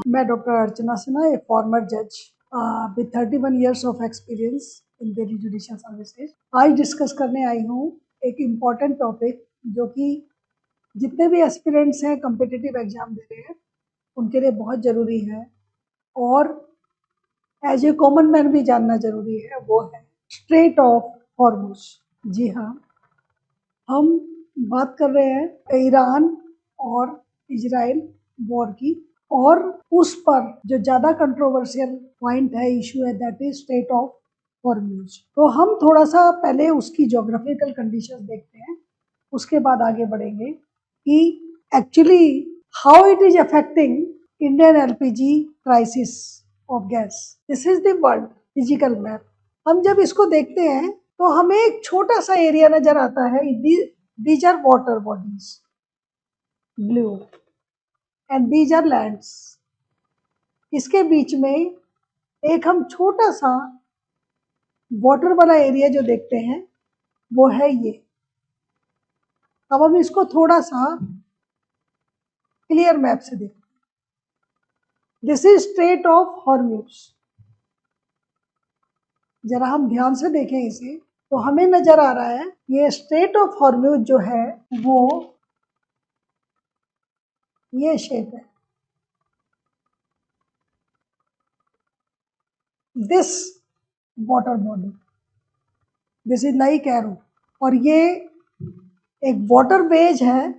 मैं doctor Archana Sinha, a former जज with 31 years of experience in Delhi judicial services. आज discuss करने आई हूँ एक इम्पॉर्टेंट टॉपिक जो कि जितने भी एस्पिरेंट्स हैं कम्पिटिटिव एग्जाम दे रहे हैं उनके लिए बहुत ज़रूरी है और एज ए कॉमन मैन भी जानना ज़रूरी है, वो है स्ट्रेट ऑफ हॉर्मुज। जी हाँ, हम बात कर रहे हैं ईरान और इजराइल वॉर की, और उस पर जो ज़्यादा कंट्रोवर्शियल पॉइंट है, इशू है, that is straight of Hormuz. तो हम थोड़ा सा पहले उसकी जोग्राफिकल कंडीशंस देखते हैं, उसके बाद आगे बढ़ेंगे कि actually how it is affecting Indian LPG crisis of gas. This is the world physical map. हम जब इसको देखते हैं तो हमें एक छोटा सा एरिया नजर आता है, these are water bodies, blue, and these are lands. इसके बीच में एक हम छोटा सा वाटर वाला एरिया जो देखते हैं वो है ये। अब हम इसको थोड़ा सा क्लियर मैप से देखते हैं। This is straight of Hormuz. जरा हम ध्यान से देखें इसे तो हमें नजर आ रहा है ये स्ट्रेट ऑफ हॉर्मुज जो है वो ये शेप है, this water body, this is like arrow, और ये एक वाटर वेज है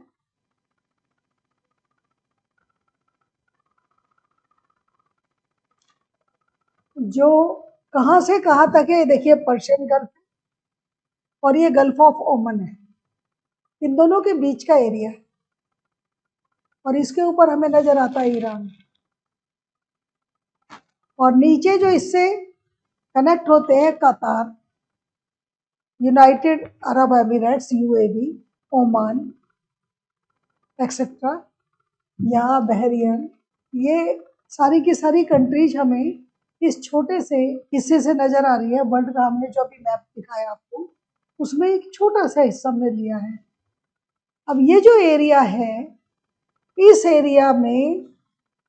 जो कहाँ से कहाँ तक है। देखिए पर्शियन गल्फ और ये गल्फ ऑफ ओमन है, इन दोनों के बीच का एरिया है, और इसके ऊपर हमें नजर आता है ईरान, और नीचे जो इससे कनेक्ट होते हैं कतार, United Arab Emirates, UAE, Oman etcetera, यहाँ बहरीन, ये सारी की सारी कंट्रीज हमें इस छोटे से हिस्से से नजर आ रही है। वर्ल्ड का हमने जो अभी मैप दिखाया आपको उसमें एक छोटा सा हिस्सा हमने लिया है। अब ये जो एरिया है, इस एरिया में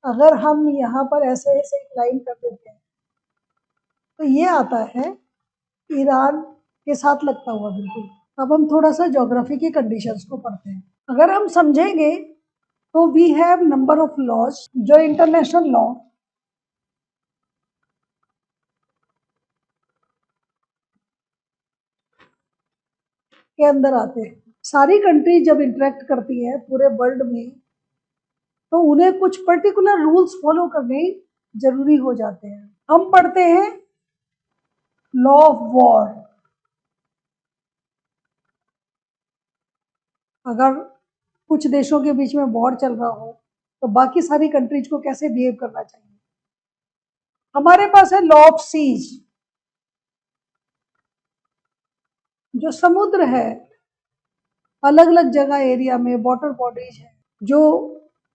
अगर हम यहाँ पर ऐसे ऐसे एक लाइन कर देते हैं तो ये आता है ईरान के साथ लगता हुआ बिल्कुल। अब हम थोड़ा सा ज्योग्राफी की कंडीशंस को पढ़ते हैं। अगर हम समझेंगे तो we have number of laws जो इंटरनेशनल लॉ के अंदर आते हैं। सारी कंट्री जब इंटरेक्ट करती है पूरे वर्ल्ड में तो उन्हें कुछ पर्टिकुलर रूल्स फॉलो करने जरूरी हो जाते हैं। हम पढ़ते हैं लॉ ऑफ वॉर। अगर कुछ देशों के बीच में वॉर चल रहा हो तो बाकी सारी कंट्रीज को कैसे बिहेव करना चाहिए। हमारे पास है लॉ ऑफ सीज, जो समुद्र है, अलग अलग जगह एरिया में वाटर बॉडीज है जो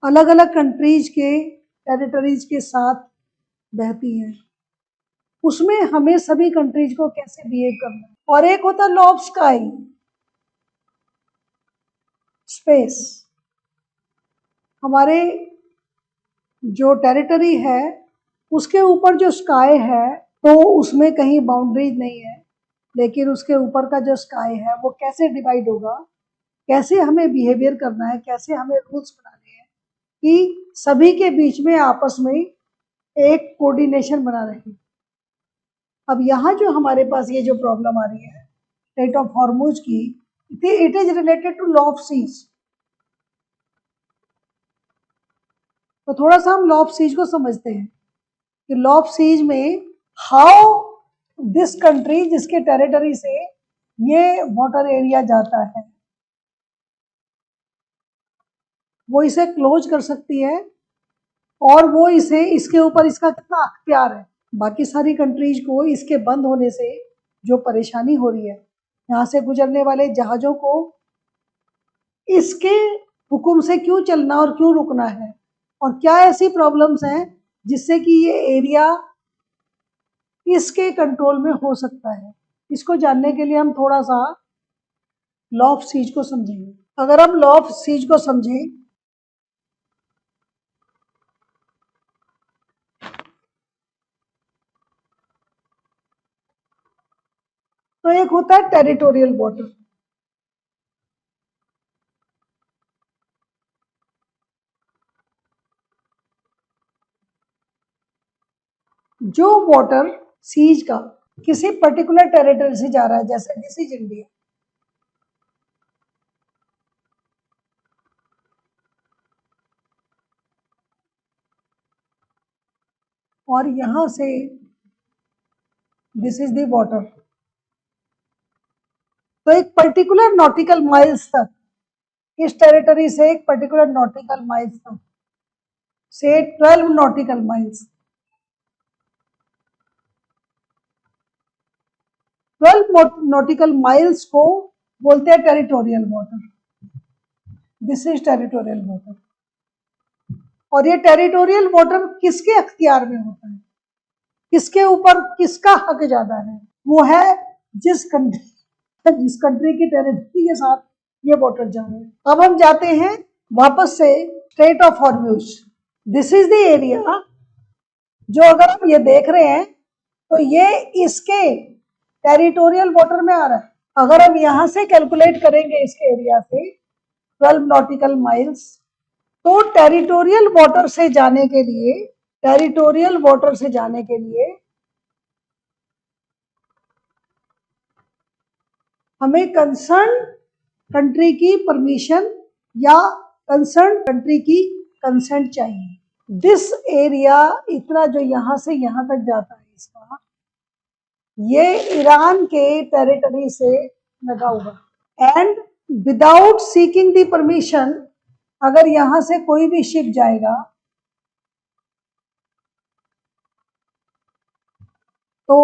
अलग अलग कंट्रीज के टेरिटरीज के साथ बहती हैं, उसमें हमें सभी कंट्रीज को कैसे बिहेव करना है। और एक होता है लॉ ऑफ स्काई, स्पेस। हमारे जो टेरिटरी है उसके ऊपर जो स्काई है तो उसमें कहीं बाउंड्रीज नहीं है, लेकिन उसके ऊपर का जो स्काई है वो कैसे डिवाइड होगा, कैसे हमें बिहेवियर करना है, कैसे हमें रूल्स बनाने हैं कि सभी के बीच में आपस में एक कोऑर्डिनेशन बना रहे। अब यहाँ जो हमारे पास ये जो प्रॉब्लम आ रही है स्ट्रेट ऑफ हॉर्मुज की, it is related to law of seas. तो थोड़ा सा हम लॉ ऑफ सीज को समझते हैं कि लॉ ऑफ सीज में हाउ दिस कंट्री जिसके टेरिटरी से ये वाटर एरिया जाता है वो इसे क्लोज कर सकती है, और वो इसे इसके ऊपर इसका कितना अख्तियार है। बाकी सारी कंट्रीज को इसके बंद होने से जो परेशानी हो रही है, यहाँ से गुजरने वाले जहाज़ों को इसके हुक्म से क्यों चलना और क्यों रुकना है, और क्या ऐसी प्रॉब्लम्स हैं जिससे कि ये एरिया इसके कंट्रोल में हो सकता है। इसको जानने के लिए हम थोड़ा सा लॉ ऑफ सीज को समझेंगे। अगर हम लॉ ऑफ सीज को समझें तो एक होता है टेरिटोरियल वाटर। जो वाटर सीज का किसी पर्टिकुलर टेरिटरी से जा रहा है, जैसे दिस इज इंडिया, और यहां से दिस इज द वाटर, तो एक पर्टिकुलर नॉटिकल माइल्स तक, इस टेरिटरी से एक पर्टिकुलर नॉटिकल माइल्स तक, से 12 नॉटिकल माइल्स, 12 नॉटिकल माइल्स को बोलते हैं territorial water. This is territorial water. और ये टेरिटोरियल वाटर किसके अख्तियार में होता है, किसके ऊपर किसका हक ज्यादा है, वो है जिस कंट्री की टेरिटरी के साथ ये वाटर जा रहे हैं। अब हम जाते हैं वापस से straight of Hormuz. This is the area, जो अगर आप ये देख रहे हैं तो ये इसके टेरिटोरियल वाटर में आ रहा है। अगर हम यहां से कैलकुलेट करेंगे इसके एरिया से 12 नॉटिकल माइल्स, तो टेरिटोरियल वाटर से जाने के लिए, टेरिटोरियल वाटर से जाने के लिए हमें कंसर्न कंट्री की परमिशन या कंसर्न कंट्री की कंसेंट चाहिए। दिस एरिया इतना जो यहां से यहां तक जाता है इसका, ये ईरान के टेरिटरी से लगा हुआ, and without seeking the permission अगर यहां से कोई भी शिप जाएगा तो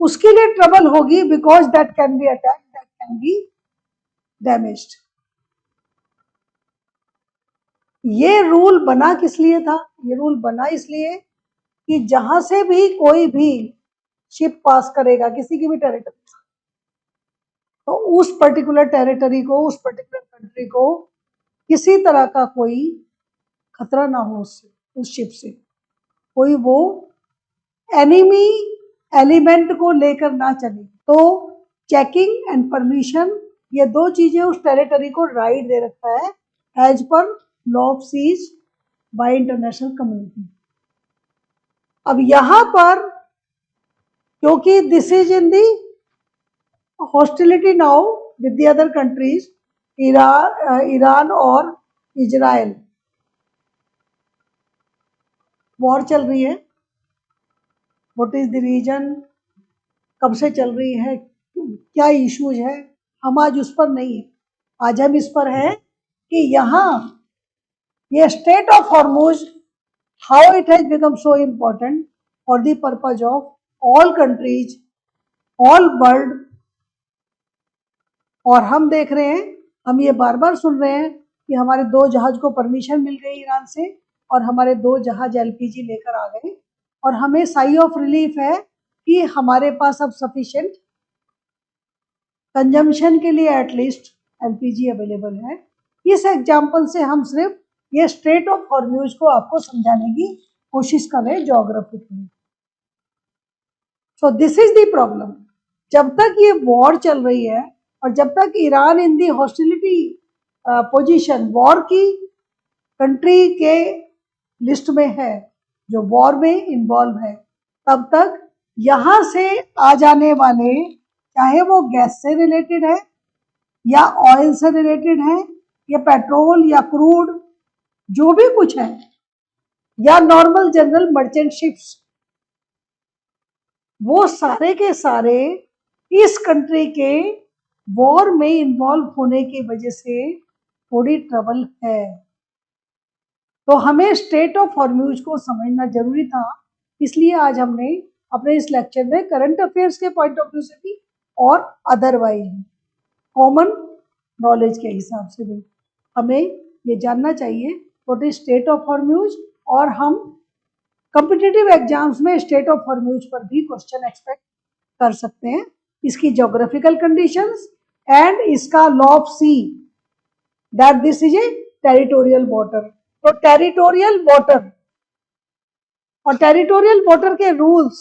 उसके लिए ट्रबल होगी, because that can be attack, that can be damaged. ये रूल बना किस लिए था, ये रूल बना इसलिए कि जहां से भी कोई भी शिप पास करेगा किसी की भी टेरिटरी, तो उस पर्टिकुलर टेरिटरी को, उस पर्टिकुलर कंट्री को किसी तरह का कोई खतरा ना हो उससे, उस शिप से कोई वो एनिमी एलिमेंट को लेकर ना चले। तो चेकिंग एंड परमिशन, ये दो चीजें उस टेरिटरी को राइट दे रखा है एज पर law of seas by international community. अब यहां पर क्योंकि this is in the hostility now with the other countries, Iran और इजराइल, वॉर चल रही है। व्हाट इज द रीजन, कब से चल रही है, क्या इश्यूज है, हम आज उस पर नहीं है। आज हम इस पर है कि यहाँ ये state of Hormuz, how it has become so important for the purpose of all countries, all world. और हम देख रहे हैं, हम ये बार बार सुन रहे हैं कि हमारे 2 जहाज को परमिशन मिल गई ईरान से, और हमारे 2 जहाज एलपीजी लेकर आ गए, और हमें साई ऑफ रिलीफ है कि हमारे पास अब सफिशिएंट कंजम्पशन के लिए एटलीस्ट एलपीजी अवेलेबल है। इस एग्जाम्पल से हम सिर्फ ये स्ट्रेट ऑफ हॉर्मूज को आपको समझाने की कोशिश कर रहे हैं geographically. So this is the problem. जब तक ये वॉर चल रही है और जब तक Iran in the hostility position, war की कंट्री के लिस्ट में है, जो वॉर में इन्वॉल्व है, तब तक यहां से आ जाने वाले, चाहे वो गैस से रिलेटेड है या ऑयल से रिलेटेड है या पेट्रोल या क्रूड, जो भी कुछ है, या नॉर्मल जनरल मर्चेंट शिप्स, वो सारे के सारे इस कंट्री के वॉर में इन्वॉल्व होने की वजह से थोड़ी ट्रबल है। तो हमें स्टेट ऑफ हॉर्मूज को समझना जरूरी था, इसलिए आज हमने अपने इस लेक्चर में करंट अफेयर्स के पॉइंट ऑफ व्यू से भी और अदरवाइज कॉमन नॉलेज के हिसाब से भी हमें ये जानना चाहिए what is state of Hormuz, और हम कॉम्पिटिटिव एग्जाम्स में स्टेट ऑफ हॉर्मूज पर भी क्वेश्चन एक्सपेक्ट कर सकते हैं। इसकी ज्योग्राफिकल कंडीशंस एंड इसका law of sea, that this is a territorial water. तो टेरिटोरियल वाटर और टेरिटोरियल वाटर के रूल्स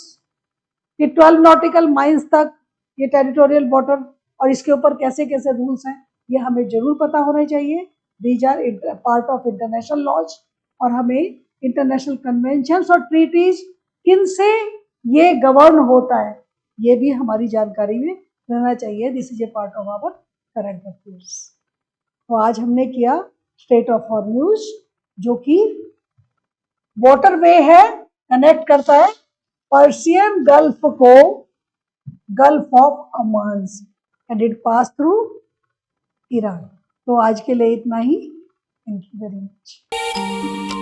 कि 12 नॉटिकल माइल्स तक ये टेरिटोरियल वाटर और इसके ऊपर कैसे कैसे रूल्स हैं, ये हमें जरूर पता होने चाहिए। These are part of international laws, और हमें इंटरनेशनल कन्वेंशंस और ट्रीटीज किन से ये गवर्न होता है, ये भी हमारी जानकारी में रहना चाहिए। This is a part of our current affairs. तो आज हमने किया स्ट्रेट ऑफ हॉर्मूज, जो कि वाटरवे है, कनेक्ट करता है पर्शियन गल्फ को Gulf of Oman, and it pass through Iran. तो आज के लिए इतना ही। Thank you very much.